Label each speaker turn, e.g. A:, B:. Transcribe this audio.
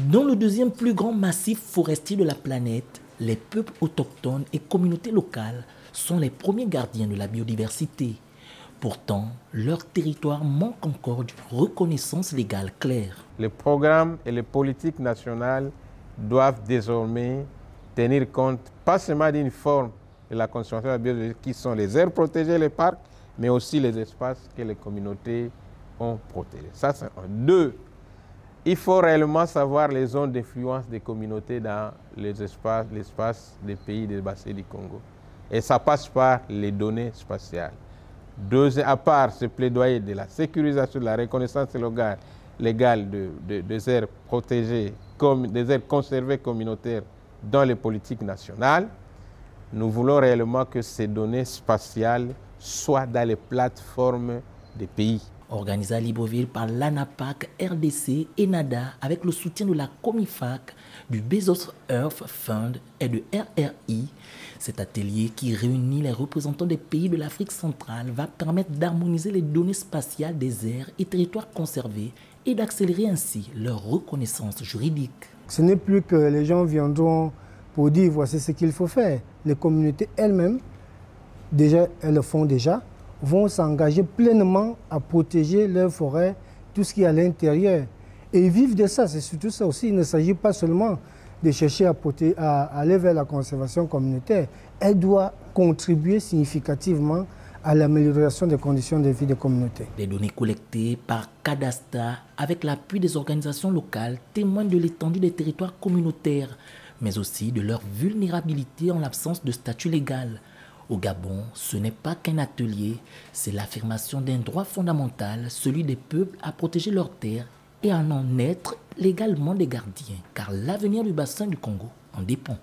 A: Dans le deuxième plus grand massif forestier de la planète, les peuples autochtones et communautés locales sont les premiers gardiens de la biodiversité. Pourtant, leur territoire manque encore d'une reconnaissance légale claire.
B: Les programmes et les politiques nationales doivent désormais tenir compte pas seulement d'une forme de la conservation de la biodiversité qui sont les aires protégées, les parcs, mais aussi les espaces que les communautés ont protégés. Ça, c'est un. Deux, il faut réellement savoir les zones d'influence des communautés dans l'espace des pays des bassins du Congo. Et ça passe par les données spatiales. Deuxième, à part ce plaidoyer de la sécurisation, de la reconnaissance légale des aires protégées, des aires conservées communautaires dans les politiques nationales, nous voulons réellement que ces données spatiales soient dans les plateformes des pays.
A: Organisé à Libreville par l'ANAPAC, RDC et NADA avec le soutien de la Comifac, du Bezos Earth Fund et de RRI, cet atelier qui réunit les représentants des pays de l'Afrique centrale va permettre d'harmoniser les données spatiales des aires et territoires conservés et d'accélérer ainsi leur reconnaissance juridique.
C: Ce n'est plus que les gens viendront pour dire voici ce qu'il faut faire. Les communautés elles-mêmes, déjà, elles le font déjà, vont s'engager pleinement à protéger leurs forêts, tout ce qui est à l'intérieur. Et vivre de ça, c'est surtout ça aussi. Il ne s'agit pas seulement de chercher à aller vers la conservation communautaire. Elle doit contribuer significativement à l'amélioration des conditions de vie des communautés.
A: Les données collectées par Cadastre avec l'appui des organisations locales témoignent de l'étendue des territoires communautaires, mais aussi de leur vulnérabilité en l'absence de statut légal. Au Gabon, ce n'est pas qu'un atelier, c'est l'affirmation d'un droit fondamental, celui des peuples à protéger leurs terres et à en être légalement des gardiens, car l'avenir du bassin du Congo en dépend.